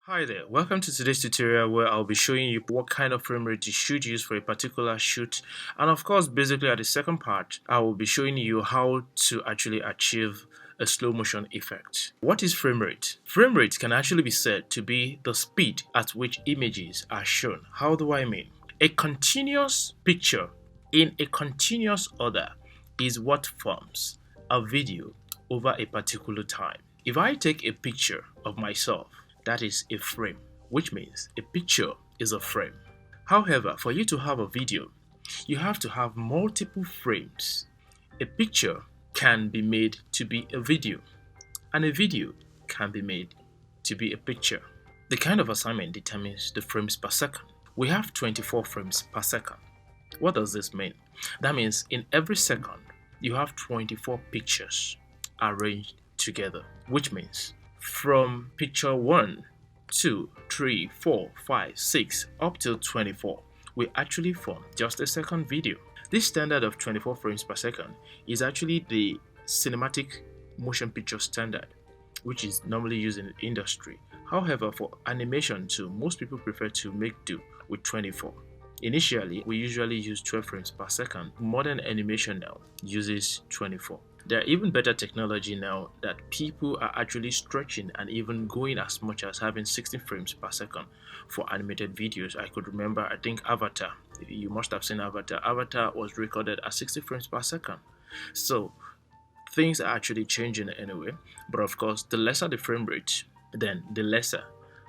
Hi there, welcome to today's tutorial where I'll be showing you what kind of frame rate you should use for a particular shoot, and of course basically at the second part I will be showing you how to actually achieve a slow motion effect. What is frame rate? Frame rate can actually be said to be the speed at which images are shown. How do I mean? A continuous picture in a continuous order is what forms a video over a particular time. If I take a picture of myself, that is a frame, which means a picture is a frame. However, for you to have a video, you have to have multiple frames. A picture can be made to be a video, and a video can be made to be a picture. The kind of assignment determines the frames per second. We have 24 frames per second. What does this mean? That means in every second, you have 24 pictures arranged together, which means from picture 1, 2, 3, 4, 5, 6 up till 24, we actually form just a second video. This standard of 24 frames per second is actually the cinematic motion picture standard, which is normally used in the industry. However, for animation too, most people prefer to make do with 24. Initially, we usually use 12 frames per second. Modern animation now uses 24. There are even better technology now that people are actually stretching and even going as much as having 60 frames per second for animated videos. I could remember, I think Avatar, you must have seen Avatar. Avatar was recorded at 60 frames per second. So things are actually changing anyway, but of course, the lesser the frame rate, then the lesser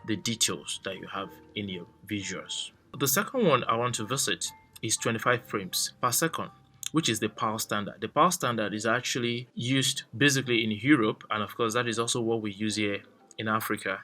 the details that you have in your visuals. The second one I want to visit is 25 frames per second, which is the PAL standard. The PAL standard is actually used basically in Europe, and of course that is also what we use here in Africa.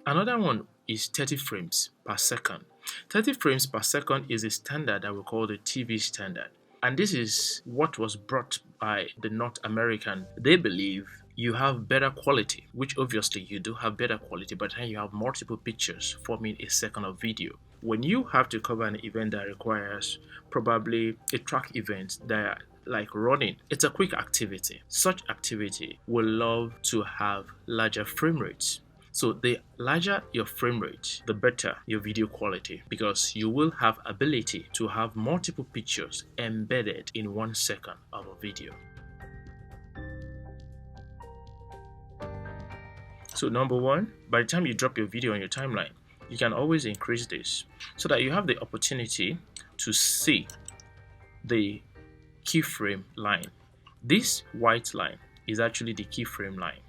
Another one is 30 frames per second. 30 frames per second is a standard that we call the TV standard. And this is what was brought by the North American. They believe you have better quality, which obviously you do have better quality, but then you have multiple pictures forming a second of video. When you have to cover an event that requires probably a track event that like running, it's a quick activity. Such activity will love to have larger frame rates. So the larger your frame rate, the better your video quality, because you will have ability to have multiple pictures embedded in 1 second of a video. So number one, by the time you drop your video on your timeline, you can always increase this so that you have the opportunity to see the keyframe line. This white line is actually the keyframe line,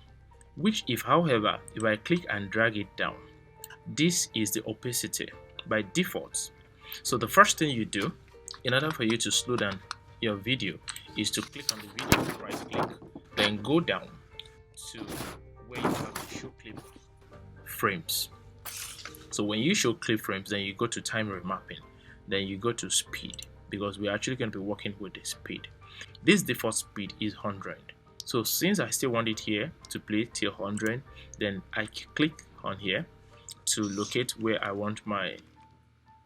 which if I click and drag it down, this is the opacity by default. So the first thing you do in order for you to slow down your video is to click on the video, right click, then go down to where you have the show clip frames. So when you show clip frames, then you go to time remapping, then you go to speed, because we're actually going to be working with the speed. This default speed is 100. So since I still want it here to play till 100, then I click on here to locate where I want my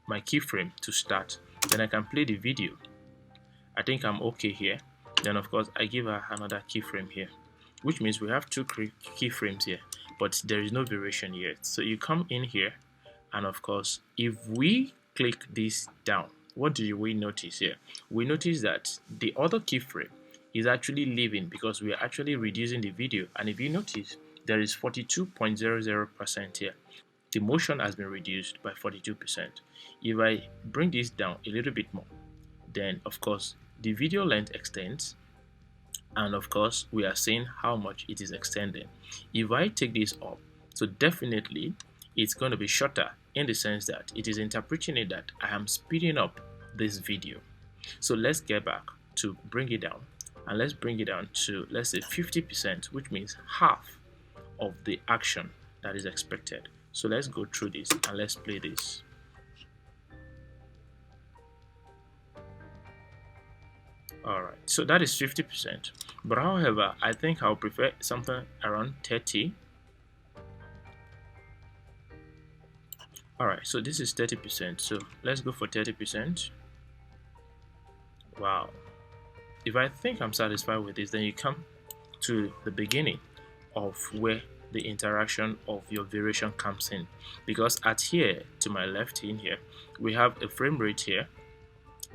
keyframe to start. Then I can play the video. I think I'm okay here. Then of course I give her another keyframe here, which means we have two keyframes here, but there is no variation yet. So you come in here, and of course if we click this down, what do we notice here? We notice that the other keyframe is actually leaving because we are actually reducing the video, and if you notice there is 42.00% here. The motion has been reduced by 42%. If I bring this down a little bit more, then of course the video length extends, and of course we are seeing how much it is extending. If I take this up, so definitely it's going to be shorter in the sense that it is interpreting it that I am speeding up this video. So let's get back to bring it down, and let's bring it down to, let's say, 50%, which means half of the action that is expected. So let's go through this and let's play this. Alright, so that is 50%, but however I think I'll prefer something around 30. Alright, so this is 30%, so let's go for 30%. Wow. If I think I'm satisfied with this, then you come to the beginning of where the interaction of your variation comes in, because at here to my left in here we have a frame rate here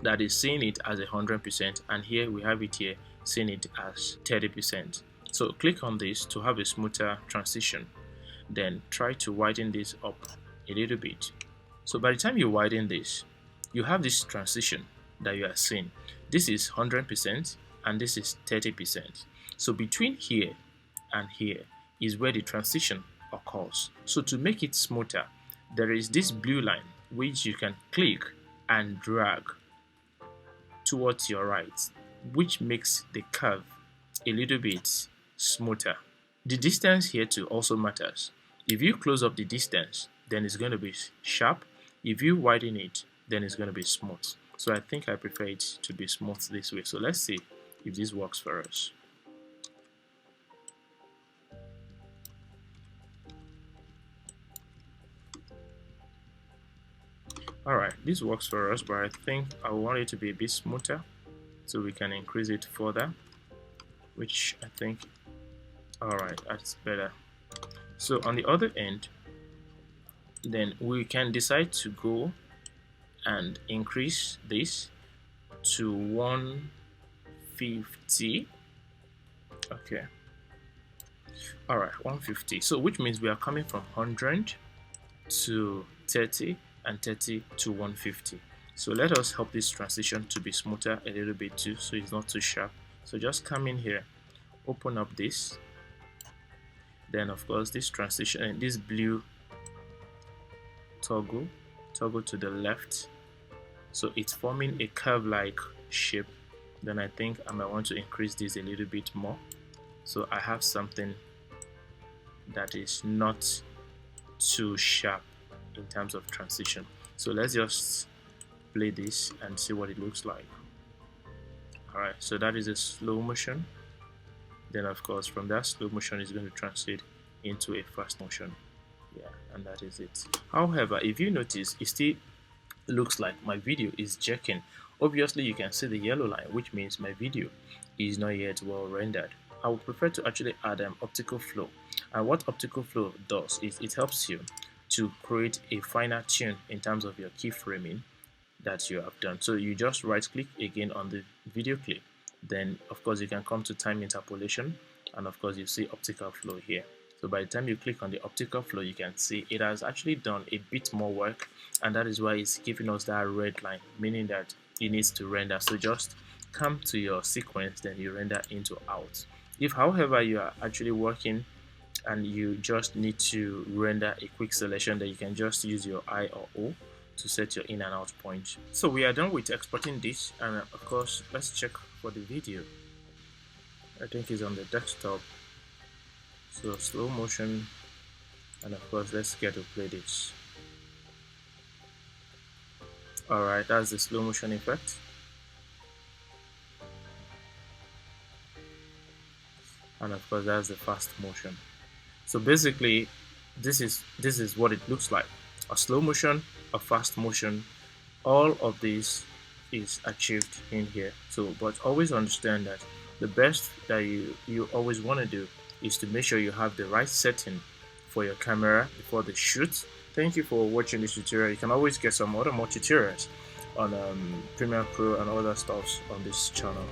that is seeing it as 100%, and here we have it here seeing it as 30%. So click on this to have a smoother transition, then try to widen this up a little bit. So by the time you widen this, you have this transition that you are seeing. This is 100% and this is 30%. So between here and here is where the transition occurs. So to make it smoother, there is this blue line which you can click and drag towards your right, which makes the curve a little bit smoother. The distance here too also matters. If you close up the distance, then it's going to be sharp. If you widen it, then it's going to be smooth. So I think I prefer it to be smooth this way. So let's see if this works for us. Alright, this works for us, but I think I want it to be a bit smoother, so we can increase it further, which I think, alright, that's better. So on the other end, then we can decide to go and increase this to 150. Okay, alright, 150. So which means we are coming from 100 to 30 and 30 to 150. So let us help this transition to be smoother a little bit too, so it's not too sharp. So just come in here, open up this, then of course this transition and this blue toggle to the left, so it's forming a curve like shape. Then I think I might want to increase this a little bit more, so I have something that is not too sharp in terms of transition. So let's just play this and see what it looks like. Alright, so that is a slow motion. Then of course from that slow motion is going to translate into a fast motion. Yeah, and that is it. However, if you notice, it still looks like my video is jerking. Obviously you can see the yellow line, which means my video is not yet well rendered. I would prefer to actually add optical flow. And what optical flow does is it helps you to create a finer tune in terms of your keyframing that you have done. So you just right click again on the video clip, then of course you can come to time interpolation, and of course you see optical flow here. So by the time you click on the optical flow, you can see it has actually done a bit more work, and that is why it's giving us that red line, meaning that it needs to render. So just come to your sequence, then you render into out. If however you are actually working and you just need to render a quick selection, then you can just use your I or O to set your in and out point. So we are done with exporting this, and of course let's check for the video. I think it's on the desktop, so slow motion, and of course let's get to play this. Alright, that's the slow motion effect. And of course that's the fast motion. So basically this is what it looks like: a slow motion, a fast motion. All of this is achieved in here. So but always understand that the best that you always want to do is to make sure you have the right setting for your camera before the shoot. Thank you for watching this tutorial. You can always get some more tutorials on Premiere Pro and other stuffs on this channel.